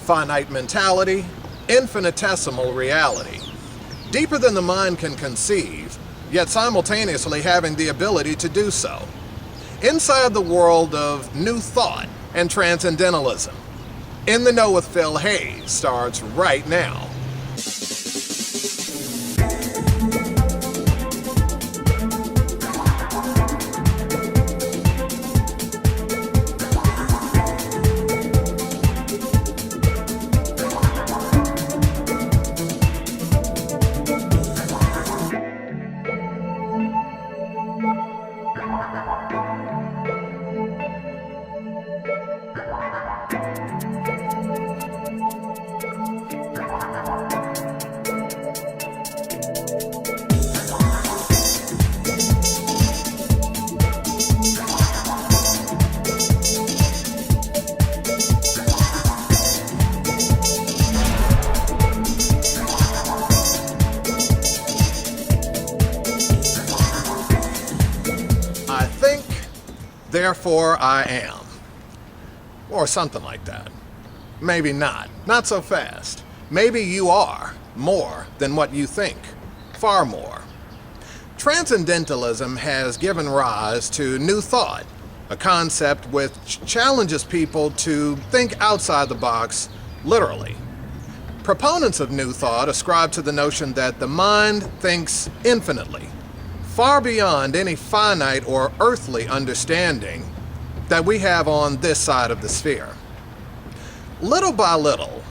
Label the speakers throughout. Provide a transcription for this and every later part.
Speaker 1: finite mentality, infinitesimal reality. Deeper than the mind can conceive, yet simultaneously having the ability to do so. Inside the world of new thought and transcendentalism. In the Know with Phil Hayes starts right now. Therefore I am. Or something like that. Maybe not. Not so fast. Maybe you are more than what you think. Far more. Transcendentalism has given rise to new thought, a concept which challenges people to think outside the box, literally. Proponents of new thought ascribe to the notion that the mind thinks infinitely, far beyond any finite or earthly understanding that we have on this side of the sphere. Little by little,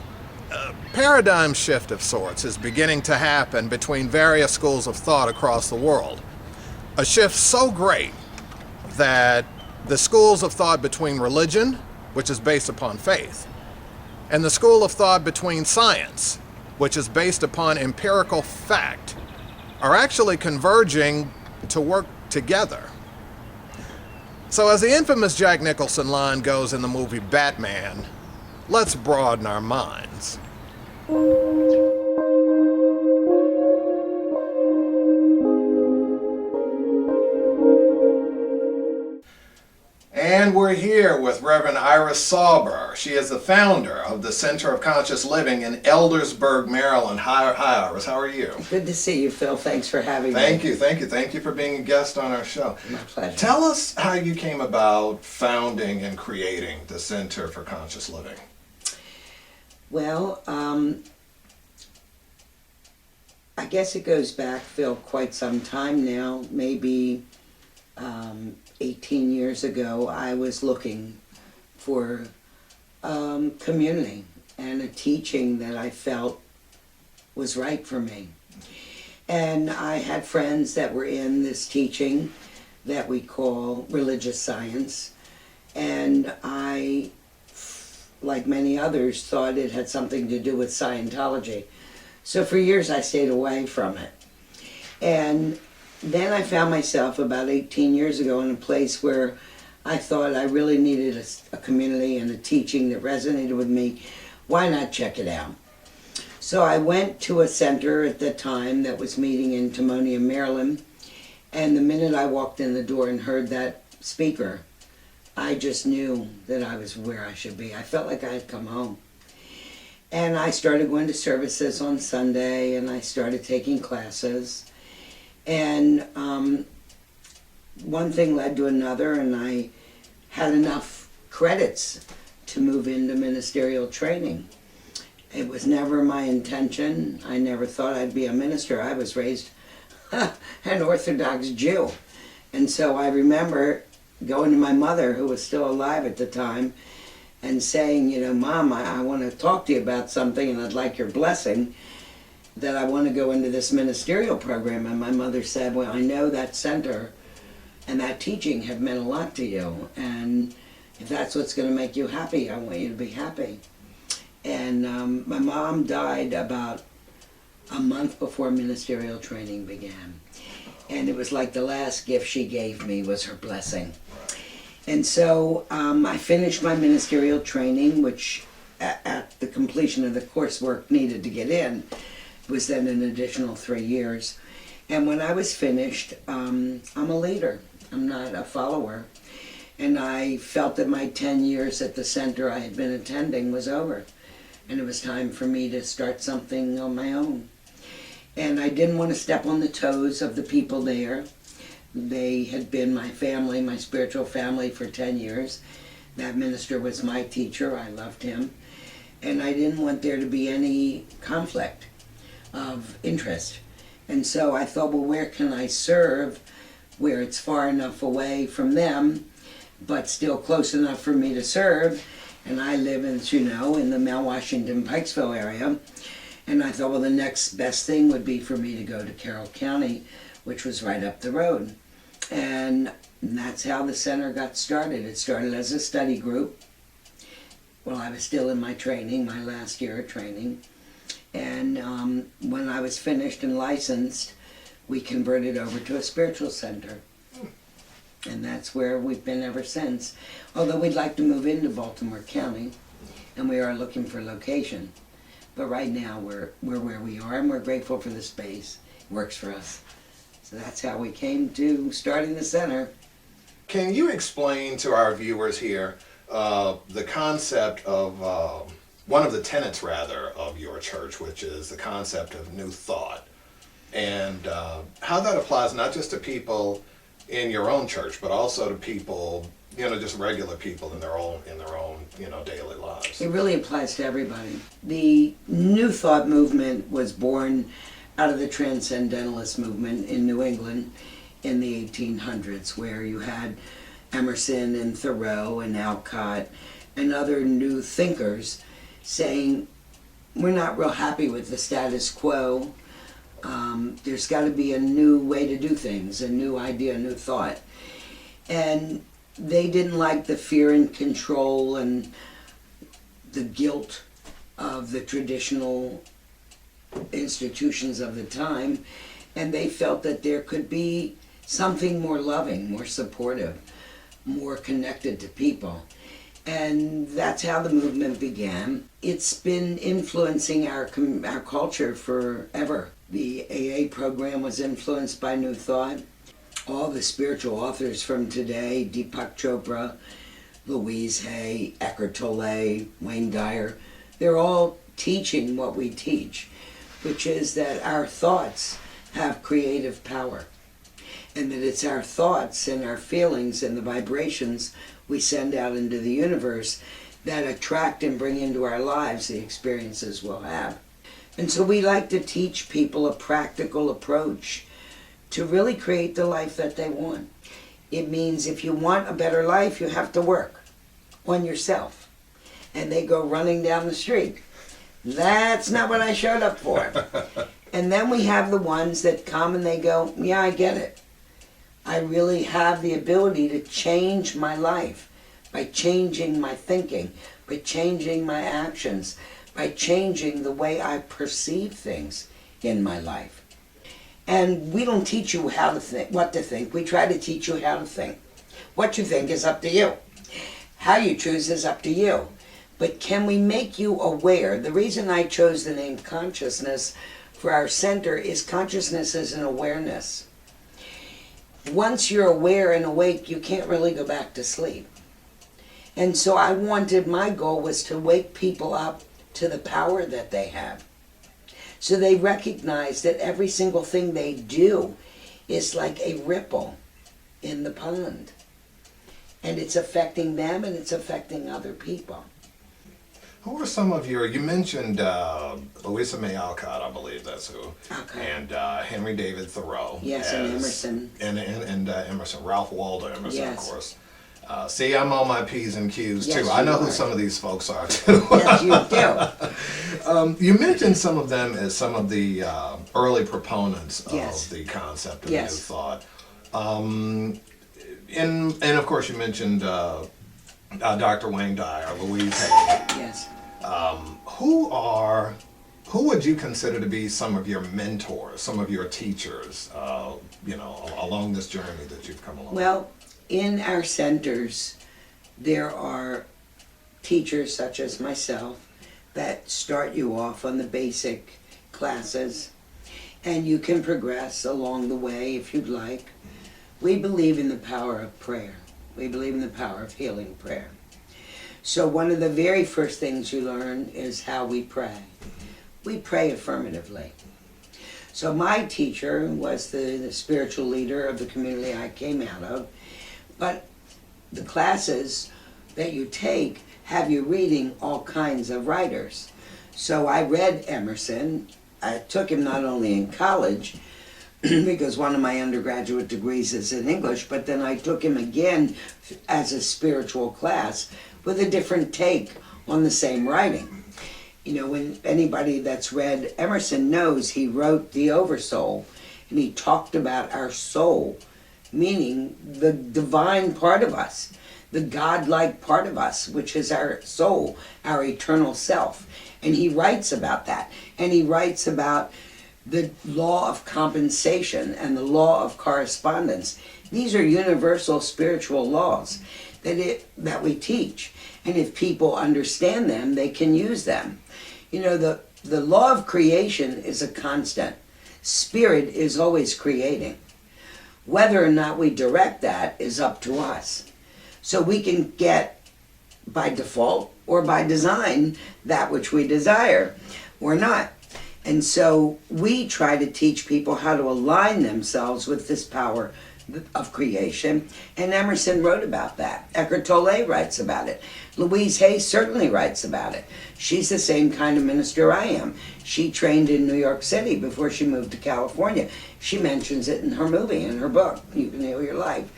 Speaker 1: a paradigm shift of sorts is beginning to happen between various schools of thought across the world. A shift so great that the schools of thought between religion, which is based upon faith, and the school of thought between science, which is based upon empirical fact, are actually converging to work together. So as the infamous Jack Nicholson line goes in the movie Batman, let's broaden our minds. And we're here with Rev Iris Sauber. She is the founder of the Center of Conscious Living in Eldersburg, Maryland. Hi, Iris. How are you?
Speaker 2: Good to see you, Phil. Thanks for having me.
Speaker 1: Thank you for being a guest on our show.
Speaker 2: My pleasure.
Speaker 1: Tell us how you came about founding and creating the Center for Conscious Living.
Speaker 2: Well, I guess it goes back, Phil, quite some time now, maybe 18 years ago. I was looking for community and a teaching that I felt was right for me. And I had friends that were in this teaching that we call religious science, and I, like many others, thought it had something to do with Scientology. So for years I stayed away from it. And then I found myself about 18 years ago in a place where I thought I really needed a community and a teaching that resonated with me. Why not check it out? So I went to a center at the time that was meeting in Timonium, Maryland, and the minute I walked in the door and heard that speaker, I just knew that I was where I should be. I felt like I had come home. And I started going to services on Sunday, and I started taking classes. And one thing led to another, and I had enough credits to move into ministerial training. It was never my intention. I never thought I'd be a minister. I was raised an Orthodox Jew. And so I remember going to my mother, who was still alive at the time, and saying, you know, Mom, I want to talk to you about something, and I'd like your blessing that I want to go into this ministerial program. And my mother said, well, I know that center and that teaching have meant a lot to you, and if that's what's going to make you happy, I want you to be happy. And my mom died about a month before ministerial training began, and it was like the last gift she gave me was her blessing. And so I finished my ministerial training, which at the completion of the coursework needed to get in was then an additional 3 years. And when I was finished, I'm a leader. I'm not a follower. And I felt that my 10 years at the center I had been attending was over. and it was time for me to start something on my own. And I didn't want to step on the toes of the people there. They had been my family, my spiritual family, for 10 years. That minister was my teacher. I loved him. And I didn't want there to be any conflict of interest. And so I thought, well, where can I serve where it's far enough away from them, but still close enough for me to serve? And I live, as you know, in the Mount Washington, Pikesville area. And I thought, well, the next best thing would be for me to go to Carroll County, which was right up the road. And that's how the center got started. It started as a study group. Well, I was still in my training, my last year of training. And when I was finished and licensed, we converted over to a spiritual center. And that's where we've been ever since. Although we'd like to move into Baltimore County, and we are looking for location. But right now we're where we are, and we're grateful for the space. It works for us. So that's how we came to starting the center.
Speaker 1: Can you explain to our viewers here the concept of, one of the tenets rather, of your church, which is the concept of new thought, and how that applies not just to people in your own church, but also to people, just regular people in their own, daily lives?
Speaker 2: It really applies to everybody. The New Thought movement was born out of the Transcendentalist movement in New England in the 1800s, where you had Emerson and Thoreau and Alcott and other new thinkers saying, we're not real happy with the status quo. There's got to be a new way to do things, a new idea, a new thought. And they didn't like the fear and control and the guilt of the traditional institutions of the time, and they felt that there could be something more loving, more supportive, more connected to people. And that's how the movement began. It's been influencing our culture forever. The AA program was influenced by New Thought. All the spiritual authors from today, Deepak Chopra, Louise Hay, Eckhart Tolle, Wayne Dyer, they're all teaching what we teach, which is that our thoughts have creative power, and that it's our thoughts and our feelings and the vibrations we send out into the universe that attract and bring into our lives the experiences we'll have. And so we like to teach people a practical approach to really create the life that they want. It means if you want a better life, you have to work on yourself. And they go running down the street. That's not what I showed up for. And then we have the ones that come and they go, yeah, I get it. I really have the ability to change my life by changing my thinking, by changing my actions, by changing the way I perceive things in my life. And we don't teach you how to think, what to think. We try to teach you how to think. What you think is up to you. How you choose is up to you. But can we make you aware? The reason I chose the name consciousness for our center is consciousness is an awareness. Once you're aware and awake, you can't really go back to sleep. And so my goal was to wake people up to the power that they have. So they recognize that every single thing they do is like a ripple in the pond. And it's affecting them and it's affecting other people.
Speaker 1: Who are some of you mentioned Louisa May Alcott, I believe that's who.
Speaker 2: Okay.
Speaker 1: And Henry David Thoreau.
Speaker 2: Yes, and Emerson.
Speaker 1: And Emerson, Ralph Waldo Emerson,
Speaker 2: Yes.
Speaker 1: of course. See, I'm on my P's and Q's
Speaker 2: Yes,
Speaker 1: too. I know
Speaker 2: you
Speaker 1: who
Speaker 2: are.
Speaker 1: some of these folks are too.
Speaker 2: Yes, you do.
Speaker 1: You mentioned some of them as some of the early proponents
Speaker 2: Yes.
Speaker 1: of the concept of
Speaker 2: Yes.
Speaker 1: new thought. And of course you mentioned Dr. Wayne Dyer, Louise Hay.
Speaker 2: Yes.
Speaker 1: Who would you consider to be some of your mentors, some of your teachers, along this journey that you've come along?
Speaker 2: Well, in our centers, there are teachers such as myself that start you off on the basic classes, and you can progress along the way if you'd like. We believe in the power of prayer. We believe in the power of healing prayer. So one of the very first things you learn is how we pray. We pray affirmatively. So my teacher was the spiritual leader of the community I came out of, but the classes that you take have you reading all kinds of writers. So I read Emerson. I took him not only in college, because one of my undergraduate degrees is in English, but then I took him again as a spiritual class with a different take on the same writing. You know, when anybody that's read Emerson knows he wrote the Oversoul, and he talked about our soul, meaning the divine part of us, the godlike part of us, which is our soul, our eternal self. And he writes about that. And he writes about the law of compensation and the law of correspondence. These are universal spiritual laws that we teach. And if people understand them, they can use them. You know, the law of creation is a constant. Spirit is always creating. Whether or not we direct that is up to us. So we can get, by default or by design, that which we desire or not. And so we try to teach people how to align themselves with this power of creation. And Emerson wrote about that. Eckhart Tolle writes about it. Louise Hay certainly writes about it. She's the same kind of minister I am. She trained in New York City before she moved to California. She mentions it in her movie, in her book, You Can Heal Your Life.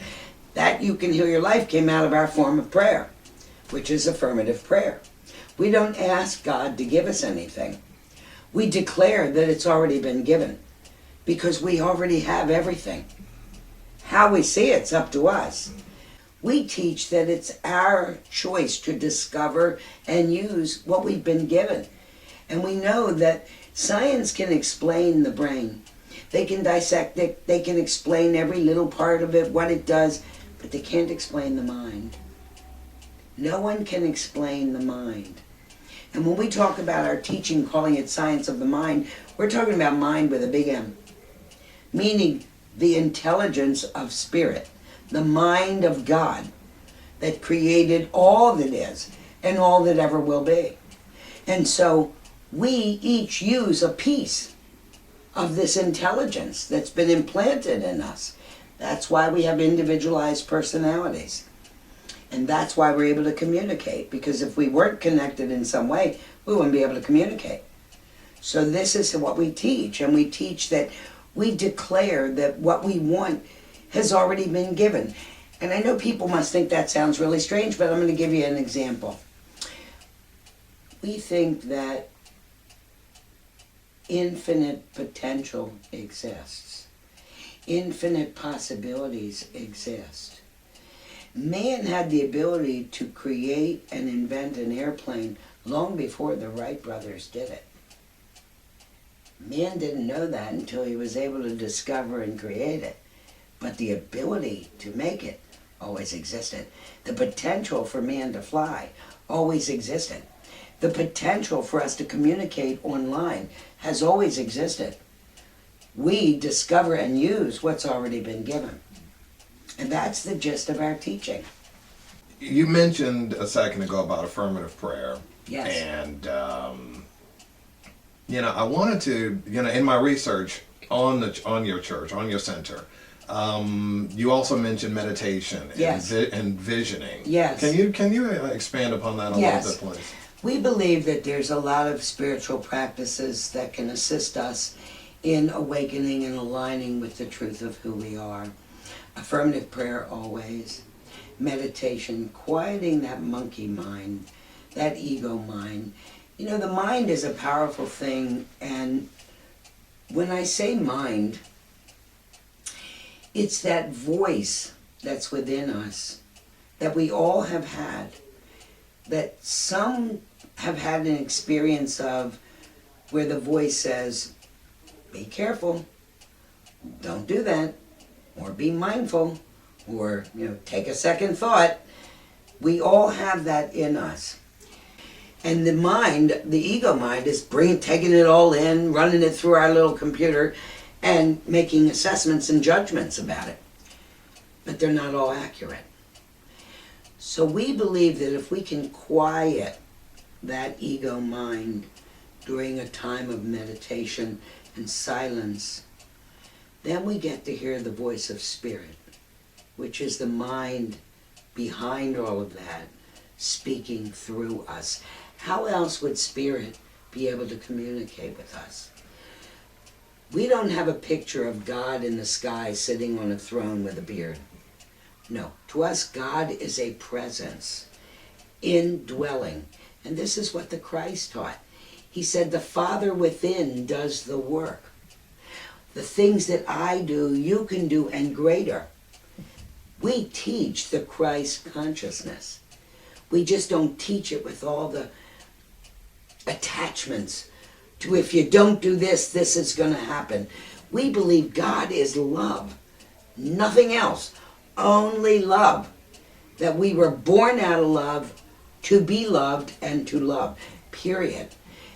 Speaker 2: That You Can Heal Your Life came out of our form of prayer, which is affirmative prayer. We don't ask God to give us anything. We declare that it's already been given because we already have everything. How we see it's up to us. We teach that it's our choice to discover and use what we've been given. And we know that science can explain the brain. They can dissect it, they can explain every little part of it, what it does, but they can't explain the mind. No one can explain the mind. And when we talk about our teaching, calling it science of the mind, we're talking about mind with a big M. Meaning the intelligence of spirit, the mind of God that created all that is and all that ever will be. And so we each use a piece of this intelligence that's been implanted in us. That's why we have individualized personalities. And that's why we're able to communicate, because if we weren't connected in some way, we wouldn't be able to communicate. So this is what we teach, and we teach that we declare that what we want has already been given. And I know people must think that sounds really strange, but I'm going to give you an example. We think that infinite potential exists. Infinite possibilities exist. Man had the ability to create and invent an airplane long before the Wright brothers did it. Man didn't know that until he was able to discover and create it. But the ability to make it always existed. The potential for man to fly always existed. The potential for us to communicate online has always existed. We discover and use what's already been given. And that's the gist of our teaching.
Speaker 1: You mentioned a second ago about affirmative prayer.
Speaker 2: Yes.
Speaker 1: And, I wanted to, in my research on your church, on your center, you also mentioned meditation
Speaker 2: Yes.
Speaker 1: and visioning.
Speaker 2: Yes.
Speaker 1: Can you expand upon that a
Speaker 2: Yes.
Speaker 1: little bit, please?
Speaker 2: We believe that there's a lot of spiritual practices that can assist us in awakening and aligning with the truth of who we are. Affirmative prayer always. Meditation, quieting that monkey mind, that ego mind. The mind is a powerful thing, and when I say mind, it's that voice that's within us that we all have had, that some have had an experience of where the voice says, be careful, don't do that, or be mindful, or take a second thought. We all have that in us. And the mind, the ego mind, is taking it all in, running it through our little computer, and making assessments and judgments about it. But they're not all accurate. So we believe that if we can quiet that ego mind during a time of meditation and silence, then we get to hear the voice of spirit, which is the mind behind all of that, speaking through us. How else would spirit be able to communicate with us? We don't have a picture of God in the sky sitting on a throne with a beard. No. To us, God is a presence, indwelling. And this is what the Christ taught. He said, the Father within does the work. The things that I do, you can do, and greater. We teach the Christ consciousness. We just don't teach it with all the attachments to, if you don't do this, this is going to happen. We believe God is love, nothing else, only love. That we were born out of love, to be loved, and to love, period.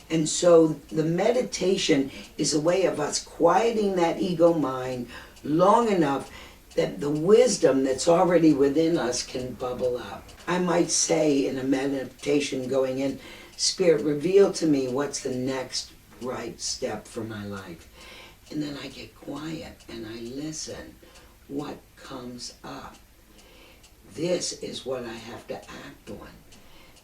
Speaker 2: And so the meditation is a way of us quieting that ego mind long enough that the wisdom that's already within us can bubble up. I might say in a meditation going in, Spirit, reveal to me what's the next right step for my life. And then I get quiet and I listen. What comes up? This is what I have to act on.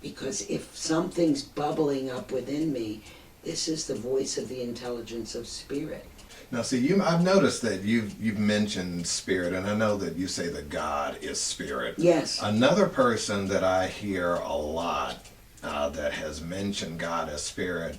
Speaker 2: Because if something's bubbling up within me, this is the voice of the intelligence of spirit.
Speaker 1: Now, see, I've noticed that you've mentioned spirit, and I know that you say that God is spirit.
Speaker 2: Yes.
Speaker 1: Another person that I hear a lot that has mentioned God as spirit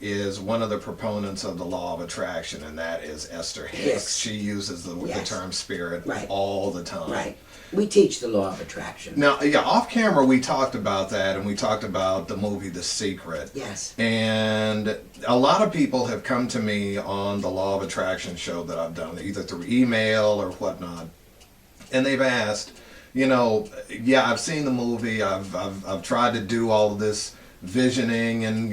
Speaker 1: is one of the proponents of the law of attraction, and that is Esther Hicks.
Speaker 2: Yes.
Speaker 1: She uses the term spirit all the time.
Speaker 2: Right. We teach the law of attraction.
Speaker 1: Now, yeah, off camera we talked about that, and we talked about the movie The Secret.
Speaker 2: Yes.
Speaker 1: And a lot of people have come to me on the law of attraction show that I've done, either through email or whatnot, and they've asked, yeah, I've seen the movie, I've tried to do all of this visioning and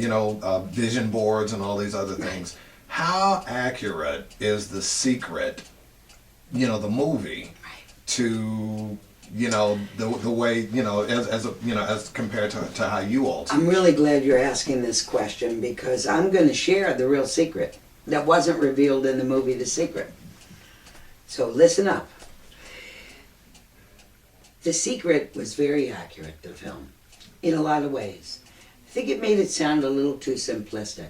Speaker 1: vision boards and all these other things. How accurate is The Secret, the movie, to the way as compared to how you all teach?
Speaker 2: I'm really glad you're asking this question, because I'm going to share the real secret that wasn't revealed in the movie The Secret. So listen up. The Secret was very accurate, the film, in a lot of ways. I think it made it sound a little too simplistic.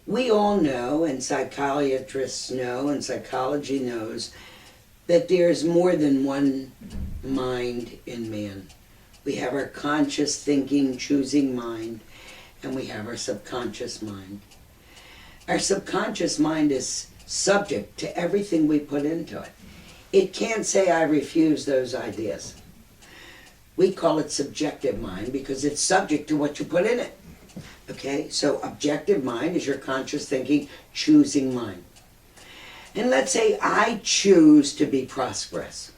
Speaker 2: We all know, and psychiatrists know, and psychology knows, that there's more than one mind in man. We have our conscious thinking, choosing mind, and we have our subconscious mind. Our subconscious mind is subject to everything we put into it. It can't say, I refuse those ideas. We call it subjective mind because it's subject to what you put in it. Okay, so objective mind is your conscious thinking, choosing mind. And let's say I choose to be prosperous.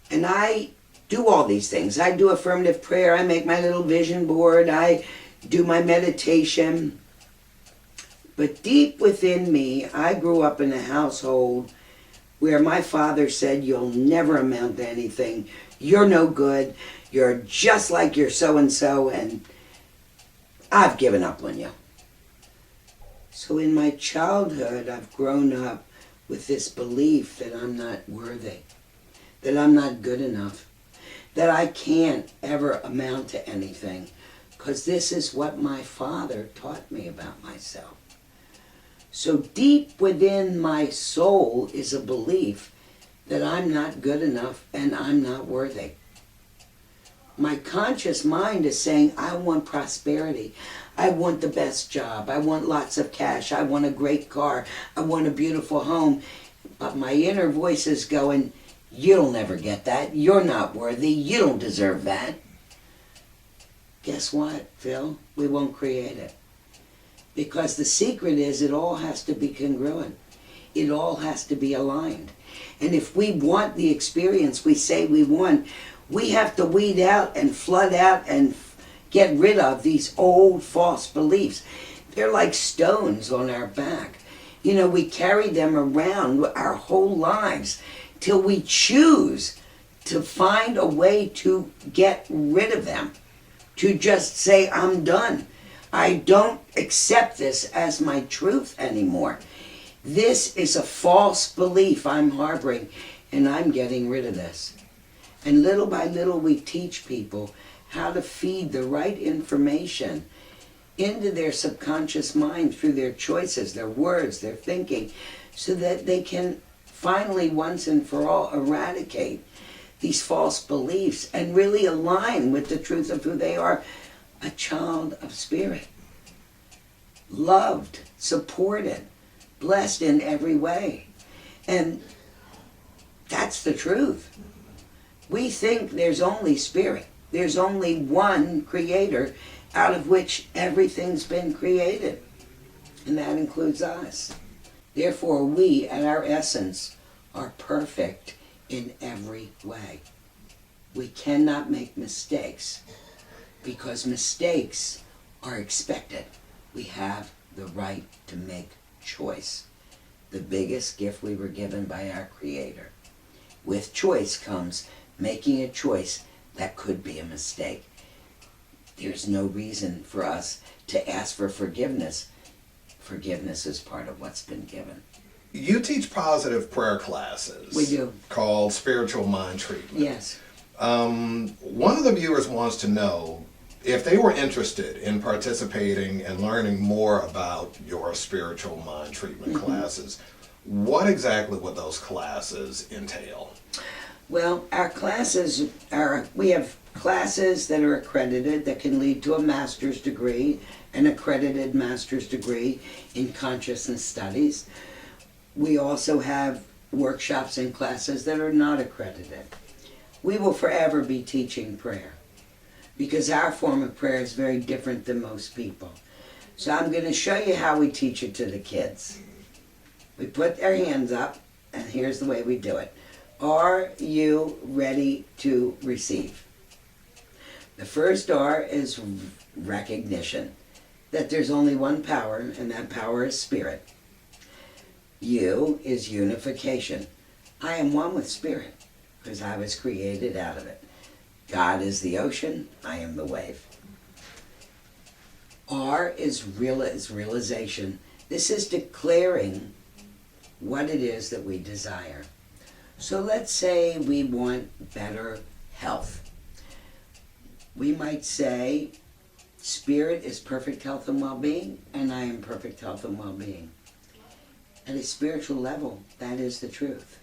Speaker 2: And I do all these things. I do affirmative prayer, I make my little vision board, I do my meditation. But deep within me, I grew up in a household where my father said, you'll never amount to anything, you're no good, you're just like your so-and-so, and I've given up on you. So in my childhood, I've grown up with this belief that I'm not worthy, that I'm not good enough, that I can't ever amount to anything, because this is what my father taught me about myself. So deep within my soul is a belief that I'm not good enough and I'm not worthy. My conscious mind is saying, I want prosperity. I want the best job. I want lots of cash. I want a great car. I want a beautiful home. But my inner voice is going, you'll never get that. You're not worthy. You don't deserve that. Guess what, Phil? We won't create it. Because the secret is it all has to be congruent. It all has to be aligned. And if we want the experience we say we want, we have to weed out and flood out and get rid of these old false beliefs. They're like stones on our back. We carry them around our whole lives till we choose to find a way to get rid of them, to just say, I'm done. I don't accept this as my truth anymore. This is a false belief I'm harboring, and I'm getting rid of this. And little by little we teach people how to feed the right information into their subconscious mind through their choices, their words, their thinking, so that they can finally, once and for all, eradicate these false beliefs and really align with the truth of who they are, a child of spirit, loved, supported, blessed in every way. And that's the truth. We think there's only spirit. There's only one creator out of which everything's been created. And that includes us. Therefore, we, at our essence, are perfect in every way. We cannot make mistakes because mistakes are expected. We have the right to make choice. The biggest gift we were given by our Creator. With choice comes making a choice that could be a mistake. There's no reason for us to ask for forgiveness. Forgiveness is part of what's been given.
Speaker 1: You teach positive prayer classes.
Speaker 2: We do.
Speaker 1: Called Spiritual Mind Treatment.
Speaker 2: Yes.
Speaker 1: One of the viewers wants to know if they were interested in participating and learning more about your spiritual mind treatment classes. What exactly would those classes entail?
Speaker 2: Well, our classes we have classes that are accredited that can lead to a master's degree, an accredited master's degree in consciousness studies. We also have workshops and classes that are not accredited. We will forever be teaching prayer because our form of prayer is very different than most people. So I'm going to show you how we teach it to the kids. We put our hands up, and here's the way we do it. Are you ready to receive? The first R is recognition, that there's only one power, and that power is spirit. U is unification. I am one with spirit, because I was created out of it. God is the ocean, I am the wave. R is realization. This is declaring what it is that we desire. So let's say we want better health. We might say, spirit is perfect health and well-being, and I am perfect health and well-being. At a spiritual level, that is the truth.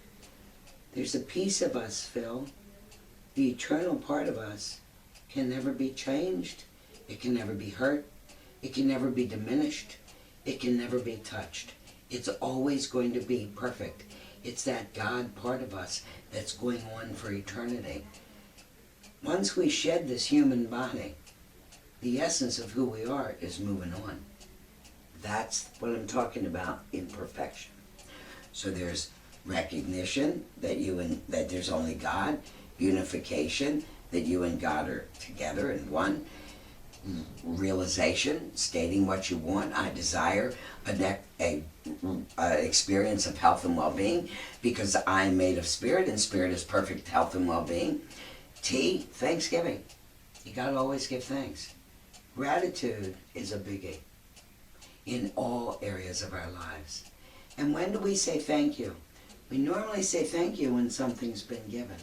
Speaker 2: There's a piece of us, Phil, the eternal part of us, can never be changed. It can never be hurt. It can never be diminished. It can never be touched. It's always going to be perfect. It's that God part of us that's going on for eternity. Once we shed this human body, the essence of who we are is moving on. That's what I'm talking about in perfection. So there's recognition that that there's only God, unification, that you and God are together in one, realization, stating what you want. I desire a experience of health and well-being because I'm made of spirit, and spirit is perfect health and well-being. T, thanksgiving. You got to always give thanks. Gratitude is a biggie in all areas of our lives. And when do we say thank you? We normally say thank you when something's been given.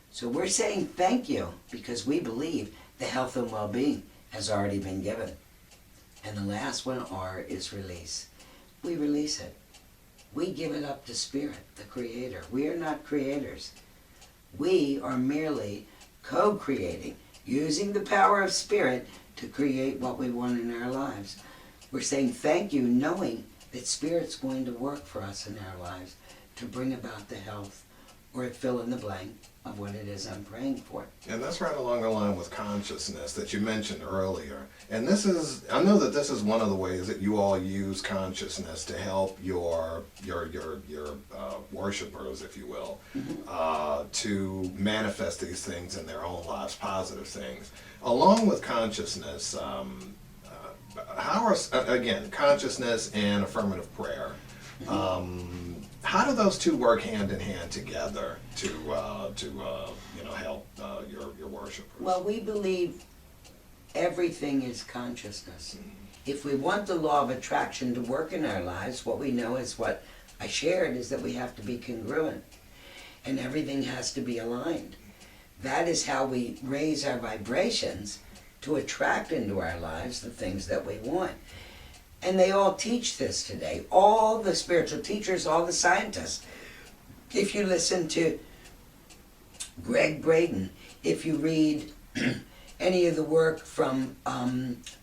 Speaker 2: So we're saying thank you because we believe the health and well-being has already been given. And the last one, R, is release. We release it. We give it up to Spirit, the Creator. We are not creators. We are merely co-creating, using the power of Spirit to create what we want in our lives. We're saying thank you, knowing that Spirit's going to work for us in our lives to bring about the health, or fill in the blank of what it is I'm praying for.
Speaker 1: And that's right along the line with consciousness that you mentioned earlier. And this is, I know that this is one of the ways that you all use consciousness to help your worshipers, if you will, to manifest these things in their own lives, positive things. Along with consciousness, how are, again, consciousness and affirmative prayer, How do those two work hand in hand together to help your worshipers?
Speaker 2: Well, we believe everything is consciousness. If we want the law of attraction to work in our lives, what we know is what I shared is that we have to be congruent and everything has to be aligned. That is how we raise our vibrations to attract into our lives the things that we want. And they all teach this today. All the spiritual teachers, all the scientists. If you listen to Greg Braden, if you read any of the work from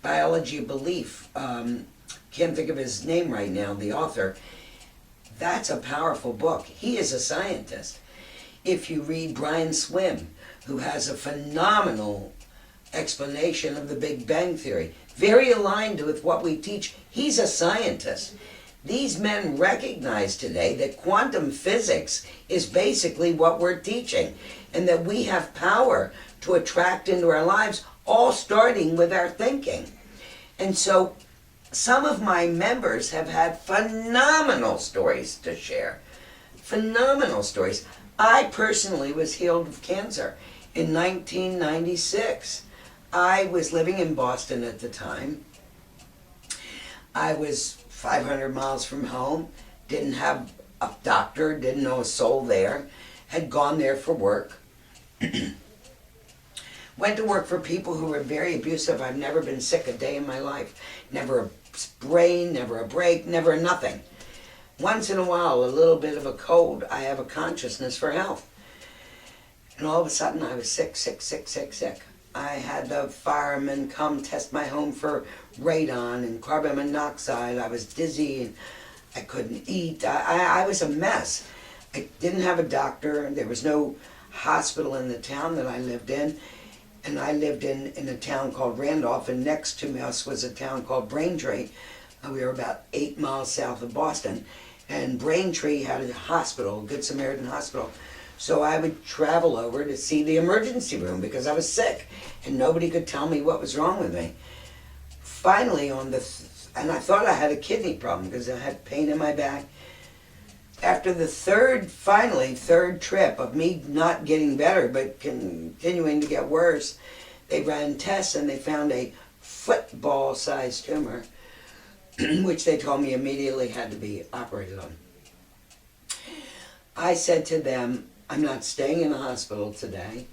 Speaker 2: Biology of Belief, can't think of his name right now, the author, that's a powerful book. He is a scientist. If you read Brian Swim, who has a phenomenal explanation of the Big Bang Theory, very aligned with what we teach, he's a scientist. These men recognize today that quantum physics is basically what we're teaching, and that we have power to attract into our lives, all starting with our thinking. And so some of my members have had phenomenal stories to share. Phenomenal stories. I personally was healed of cancer in 1996. I was living in Boston at the time. I was 500 miles from home, didn't have a doctor, didn't know a soul there, had gone there for work. Went to work for people who were very abusive. I've never been sick a day in my life. Never a sprain, never a break, never a nothing. Once in a while, a little bit of a cold. I have a consciousness for health. And all of a sudden, I was sick. I had the firemen come test my home for radon and carbon monoxide. I was dizzy and I couldn't eat. I was a mess. I didn't have a doctor. There was no hospital in the town that I lived in. And I lived in a town called Randolph, and next to us was a town called Braintree. We were about 8 miles south of Boston. And Braintree had a hospital, Good Samaritan Hospital. So I would travel over to see the emergency room because I was sick and nobody could tell me what was wrong with me. Finally, and I thought I had a kidney problem because I had pain in my back. After the third trip of me not getting better but continuing to get worse, they ran tests and they found a football-sized tumor, which they told me immediately had to be operated on. I said to them, I'm not staying in the hospital today.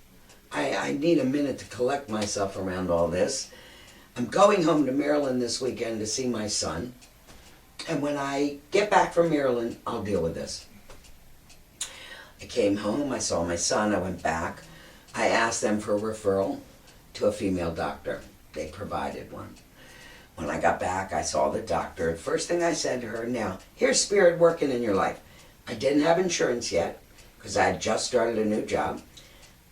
Speaker 2: I need a minute to collect myself around all this. I'm going home to Maryland this weekend to see my son. And when I get back from Maryland, I'll deal with this. I came home, I saw my son, I went back. I asked them for a referral to a female doctor. They provided one. When I got back, I saw the doctor. The first thing I said to her, now, here's spirit working in your life. I didn't have insurance yet, because I had just started a new job.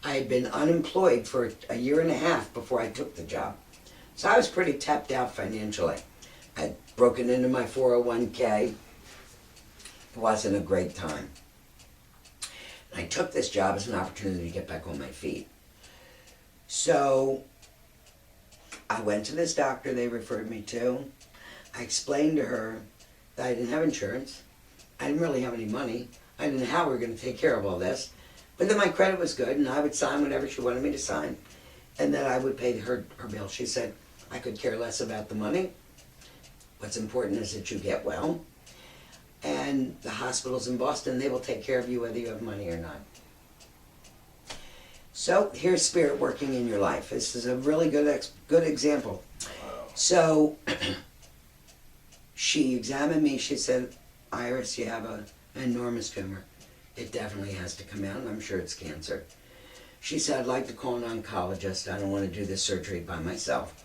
Speaker 2: I had been unemployed for 1.5 years before I took the job. So I was pretty tapped out financially. I'd broken into my 401k. It wasn't a great time. I took this job as an opportunity to get back on my feet. So I went to this doctor they referred me to. I explained to her that I didn't have insurance. I didn't really have any money. I didn't know how we were going to take care of all this. But then my credit was good, and I would sign whatever she wanted me to sign. And then I would pay her bill. She said, I could care less about the money. What's important is that you get well. And the hospitals in Boston, they will take care of you whether you have money or not. So here's spirit working in your life. This is a really good example. So she examined me. She said, Iris, you have an enormous tumor. It definitely has to come out, and I'm sure it's cancer. She said, I'd like to call an oncologist. I don't want to do this surgery by myself.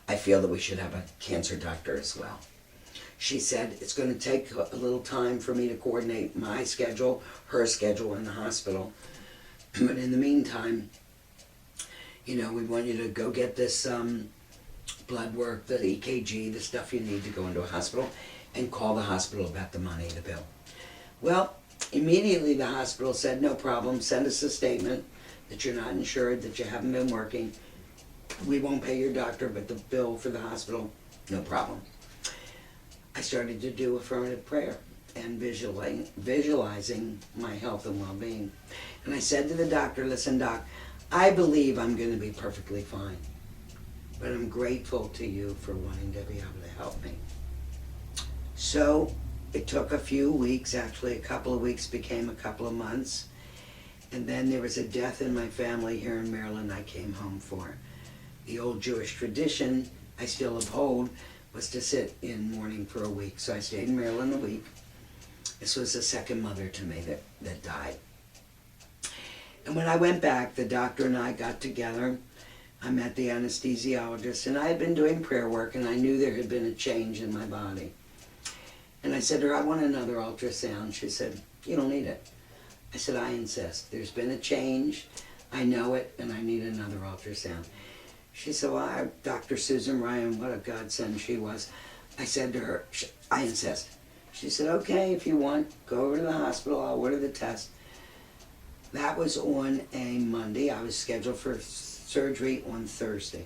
Speaker 2: I feel that we should have a cancer doctor as well. She said, it's going to take a little time for me to coordinate my schedule, her schedule in the hospital. But in the meantime, we want you to go get this blood work, the EKG, the stuff you need to go into a hospital, and call the hospital about the money, the bill. Well, immediately the hospital said, no problem, send us a statement that you're not insured, that you haven't been working. We won't pay your doctor, but the bill for the hospital, no problem. I started to do affirmative prayer. and visualizing my health and well-being. And I said to the doctor, listen, doc, I believe I'm going to be perfectly fine, but I'm grateful to you for wanting to be able to help me. So it took a few weeks, actually a couple of weeks became a couple of months, and then there was a death in my family here in Maryland I came home for. The old Jewish tradition I still uphold was to sit in mourning for a week. So I stayed in Maryland a week. This was the second mother to me that died. And when I went back, the doctor and I got together. I met the anesthesiologist, and I had been doing prayer work, and I knew there had been a change in my body. And I said to her, I want another ultrasound. She said, you don't need it. I said, I insist. There's been a change. I know it, and I need another ultrasound. She said, well, Dr. Susan Ryan, what a godsend she was. I said to her, I insist. She said, okay, if you want, go over to the hospital. I'll order the test. That was on a Monday. I was scheduled for surgery on Thursday.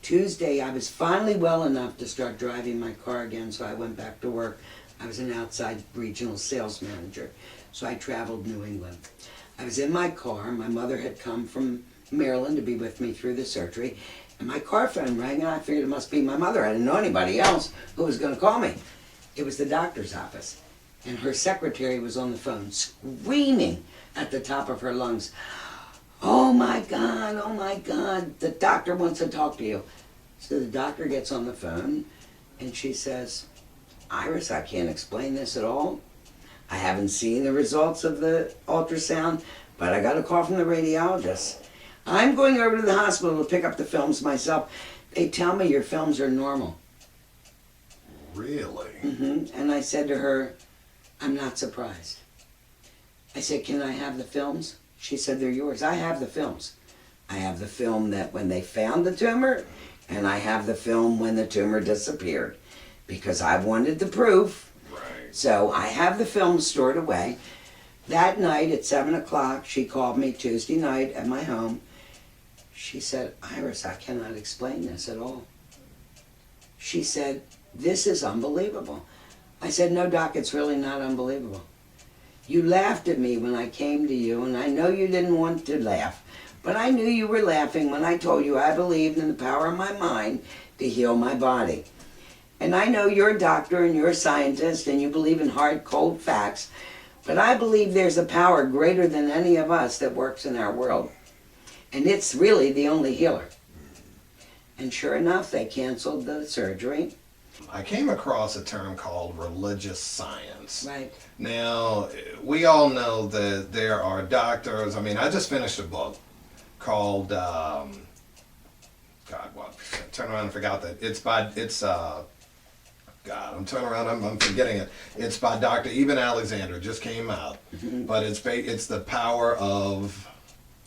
Speaker 2: Tuesday, I was finally well enough to start driving my car again, so I went back to work. I was an outside regional sales manager, so I traveled New England. I was in my car. My mother had come from Maryland to be with me through the surgery, and my car phone rang, and I figured it must be my mother. I didn't know anybody else who was going to call me. It was the doctor's office, and her secretary was on the phone screaming at the top of her lungs, oh my God, the doctor wants to talk to you. So the doctor gets on the phone, and she says, Iris, I can't explain this at all. I haven't seen the results of the ultrasound, but I got a call from the radiologist. I'm going over to the hospital to pick up the films myself. They tell me your films are normal.
Speaker 1: Really?
Speaker 2: And I said to her, I'm not surprised. I said, can I have the films? She said, they're yours. I have the films. I have the film that when they found the tumor, and I have the film when the tumor disappeared, because I wanted the proof.
Speaker 1: Right.
Speaker 2: So I have the film stored away. That night at 7 o'clock, she called me Tuesday night at my home. She said, Iris, I cannot explain this at all. She said, this is unbelievable. I said, no, Doc, it's really not unbelievable. You laughed at me when I came to you, and I know you didn't want to laugh, but I knew you were laughing when I told you I believed in the power of my mind to heal my body. And I know you're a doctor and you're a scientist and you believe in hard, cold facts, but I believe there's a power greater than any of us that works in our world. And it's really the only healer. And sure enough, they canceled the surgery.
Speaker 1: I came across a term called religious science.
Speaker 2: Right.
Speaker 1: Now, we all know that there are doctors. I mean, I just finished a book called, God, what? Turn around and forgot that. God, I'm turning around, I'm forgetting it. It's by Dr. Eben Alexander, it just came out. But it's the power of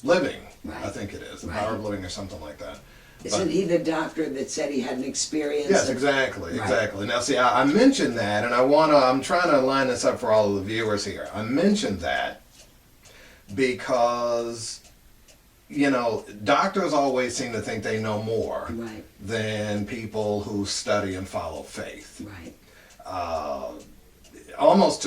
Speaker 1: living,
Speaker 2: Right.
Speaker 1: I think it is. The power of living or something like that.
Speaker 2: Isn't he the doctor that said he had an experience?
Speaker 1: Yes, exactly,
Speaker 2: Right.
Speaker 1: exactly. Now, see, I mentioned that, and I'm trying to line this up for all of the viewers here. I mentioned that because, doctors always seem to think they know more
Speaker 2: Right.
Speaker 1: than people who study and follow faith.
Speaker 2: Right.
Speaker 1: Almost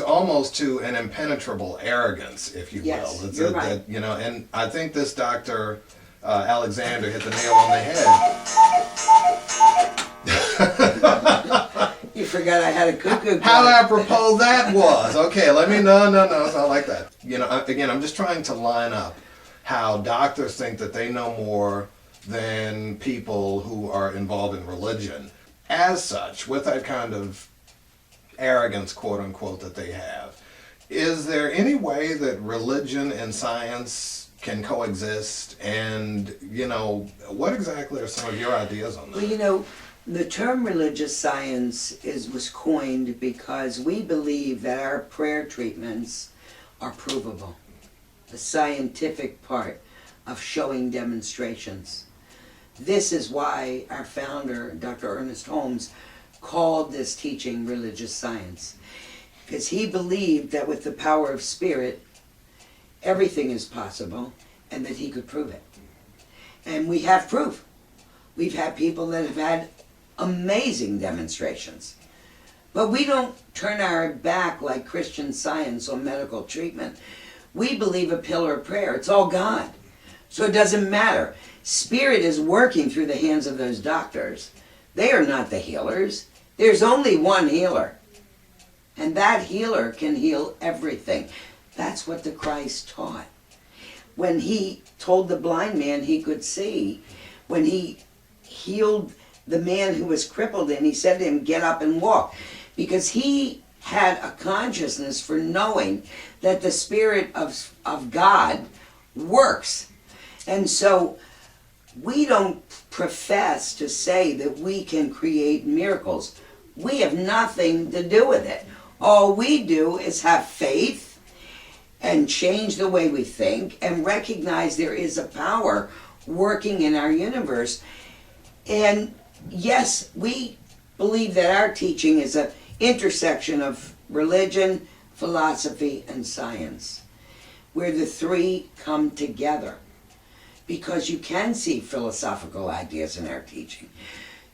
Speaker 1: to an impenetrable arrogance, if you
Speaker 2: Yes,
Speaker 1: will.
Speaker 2: you're right.
Speaker 1: And I think this Dr. Alexander hit the nail on the head.
Speaker 2: You forgot I had a cuckoo
Speaker 1: How
Speaker 2: clock.
Speaker 1: apropos that was. Okay, no, it's not like that. Again, I'm just trying to line up how doctors think that they know more than people who are involved in religion. As such, with that kind of arrogance, quote unquote, that they have, is there any way that religion and science can coexist? And, what exactly are some of your ideas on that?
Speaker 2: Well, the term religious science was coined because we believe that our prayer treatments are provable. The scientific part of showing demonstrations. This is why our founder, Dr. Ernest Holmes, called this teaching religious science. Because he believed that with the power of spirit, everything is possible, and that he could prove it. And we have proof. We've had people that have had amazing demonstrations. But we don't turn our back like Christian Science on medical treatment. We believe a pillar of prayer. It's all God. So it doesn't matter. Spirit is working through the hands of those doctors. They are not the healers. There's only one healer. And that healer can heal everything. That's what the Christ taught. When he told the blind man he could see, when he healed the man who was crippled, and he said to him, get up and walk. Because he had a consciousness for knowing that the Spirit of God works. And so we don't profess to say that we can create miracles. We have nothing to do with it. All we do is have faith and change the way we think and recognize there is a power working in our universe. And yes, we believe that our teaching is an intersection of religion, philosophy, and science, where the three come together. Because you can see philosophical ideas in our teaching.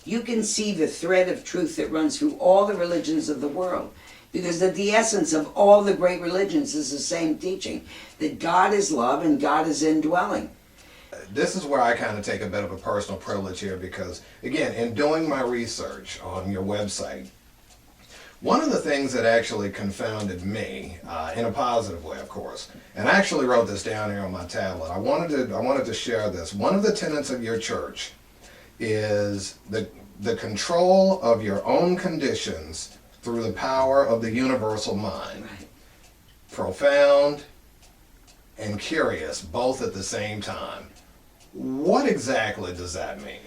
Speaker 2: You can see the thread of truth that runs through all the religions of the world. Because at the essence of all the great religions is the same teaching, that God is love and God is indwelling.
Speaker 1: This is where I kind of take a bit of a personal privilege here because, again, in doing my research on your website, one of the things that actually confounded me, in a positive way, of course, and I actually wrote this down here on my tablet. I wanted to share this. One of the tenets of your church is the control of your own conditions through the power of the universal mind.
Speaker 2: Right.
Speaker 1: Profound and curious, both at the same time. What exactly does that mean?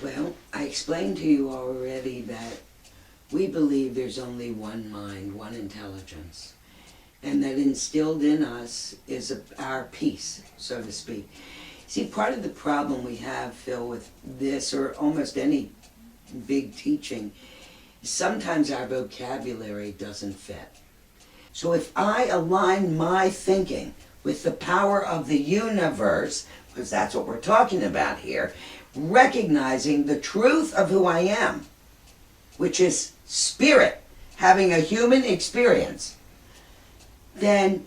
Speaker 2: Well, I explained to you already that we believe there's only one mind, one intelligence, and that instilled in us is our peace, so to speak. See, part of the problem we have, Phil, with this or almost any big teaching, is sometimes our vocabulary doesn't fit. So if I align my thinking with the power of the universe, because that's what we're talking about here, recognizing the truth of who I am, which is spirit, having a human experience, then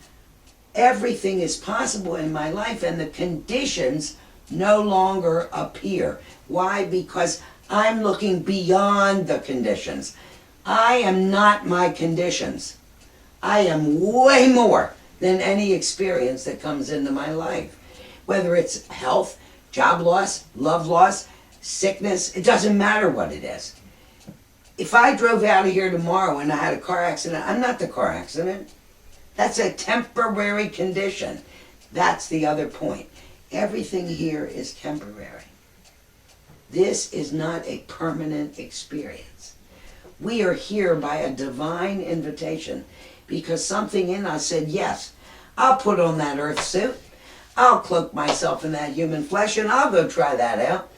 Speaker 2: everything is possible in my life and the conditions no longer appear. Why? Because I'm looking beyond the conditions. I am not my conditions. I am way more than any experience that comes into my life. Whether it's health, job loss, love loss, sickness, it doesn't matter what it is. If I drove out of here tomorrow and I had a car accident, I'm not the car accident. That's a temporary condition. That's the other point. Everything here is temporary. This is not a permanent experience. We are here by a divine invitation because something in us said, yes, I'll put on that earth suit. I'll cloak myself in that human flesh and I'll go try that out.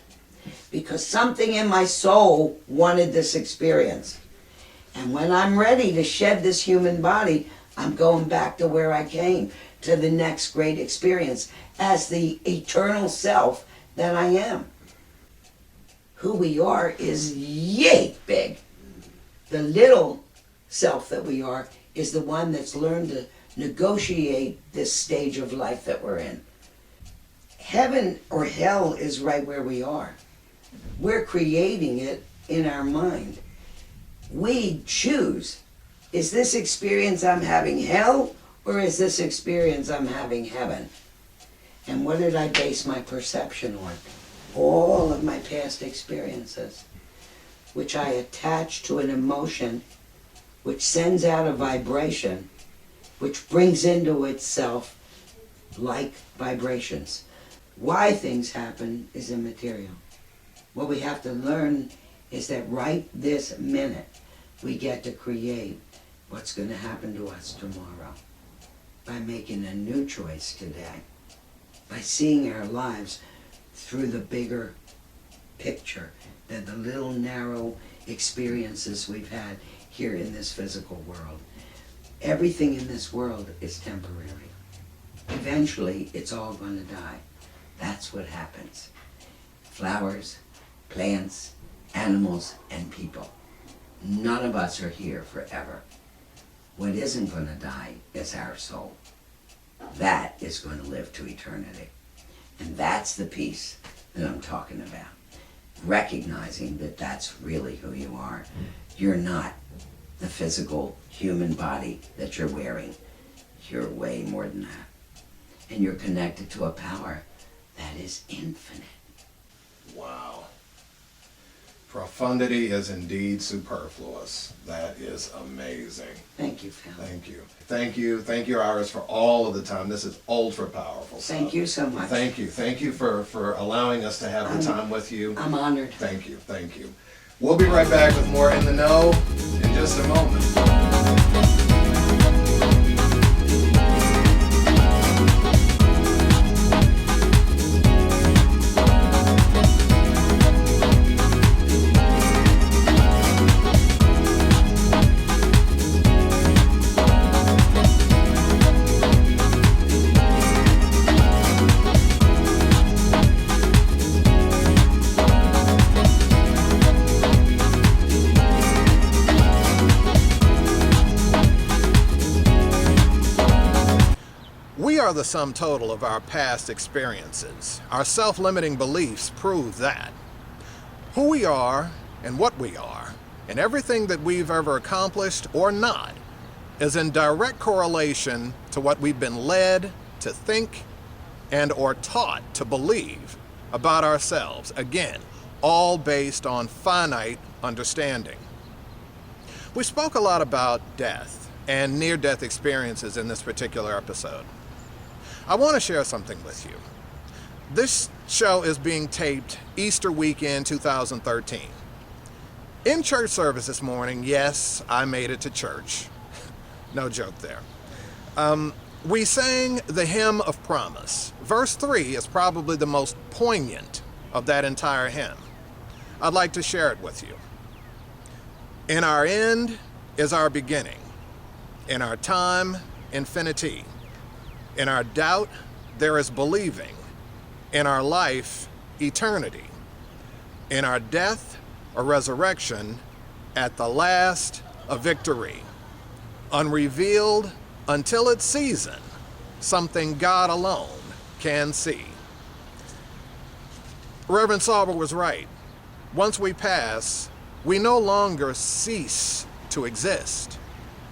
Speaker 2: Because something in my soul wanted this experience. And when I'm ready to shed this human body, I'm going back to where I came, to the next great experience, as the eternal self that I am. Who we are is yay big. The little self that we are is the one that's learned to negotiate this stage of life that we're in. Heaven or hell is right where we are. We're creating it in our mind. We choose, is this experience I'm having hell or is this experience I'm having heaven? And what did I base my perception on? All of my past experiences, which I attach to an emotion, which sends out a vibration, which brings into itself like vibrations. Why things happen is immaterial. What we have to learn is that right this minute, we get to create what's going to happen to us tomorrow by making a new choice today, by seeing our lives through the bigger picture than the little narrow experiences we've had here in this physical world. Everything in this world is temporary. Eventually, it's all going to die. That's what happens. Flowers, plants, animals, and people. None of us are here forever. What isn't going to die is our soul. That is going to live to eternity. And that's the peace that I'm talking about. Recognizing that that's really who you are. You're not the physical human body that you're wearing. You're way more than that. And you're connected to a power that is infinite.
Speaker 1: Wow. Profundity is indeed superfluous. That is amazing.
Speaker 2: Thank you, Phil.
Speaker 1: Thank you. Thank you. Thank you, Iris, for all of the time. This is ultra powerful stuff.
Speaker 2: Thank you so much.
Speaker 1: Thank you. Thank you for allowing us to have the time with you.
Speaker 2: I'm honored.
Speaker 1: Thank you. Thank you. We'll be right back with more In the Know in just a moment. We are the sum total of our past experiences. Our self-limiting beliefs prove that. Who we are and what we are, and everything that we've ever accomplished or not, is in direct correlation to what we've been led to think and or taught to believe about ourselves. Again, all based on finite understanding. We spoke a lot about death and near-death experiences in this particular episode. I want to share something with you. This show is being taped Easter weekend 2013. In church service this morning, yes, I made it to church. No joke there. We sang the hymn of promise. Verse 3 is probably the most poignant of that entire hymn. I'd like to share it with you. In our end is our beginning. In our time, infinity. In our doubt, there is believing. In our life, eternity. In our death, a resurrection. At the last, a victory. Unrevealed until its season, something God alone can see. Rev Sauber was right. Once we pass, we no longer cease to exist.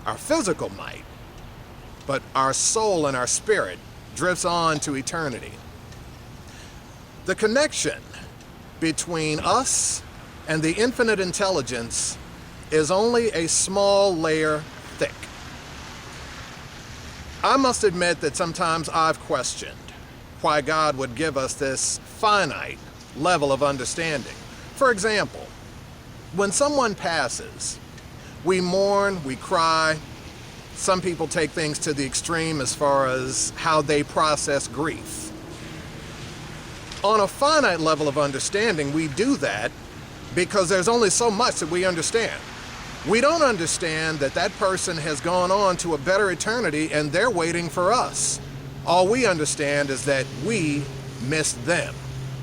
Speaker 1: Our physical might, but our soul and our spirit drifts on to eternity. The connection between us and the infinite intelligence is only a small layer thick. I must admit that sometimes I've questioned why God would give us this finite level of understanding. For example, when someone passes, we mourn, we cry. Some people take things to the extreme as far as how they process grief. On a finite level of understanding, we do that because there's only so much that we understand. We don't understand that that person has gone on to a better eternity and they're waiting for us. All we understand is that we missed them,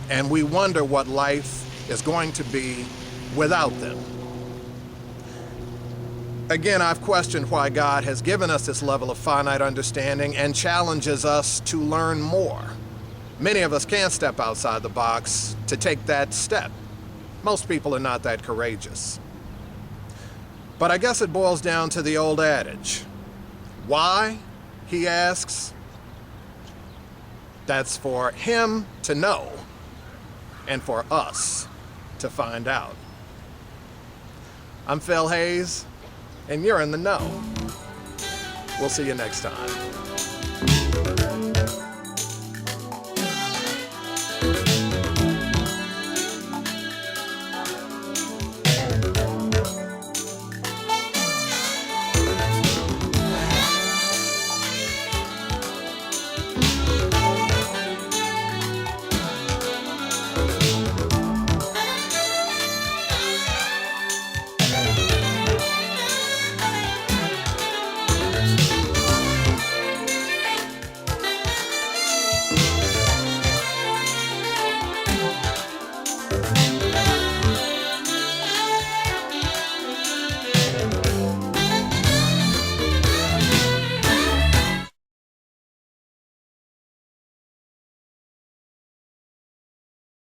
Speaker 1: and we wonder what life is going to be without them. Again, I've questioned why God has given us this level of finite understanding and challenges us to learn more. Many of us can't step outside the box to take that step. Most people are not that courageous. But I guess it boils down to the old adage. Why? He asks. That's for him to know and for us to find out. I'm Phil Hayes, and you're in the know. We'll see you next time.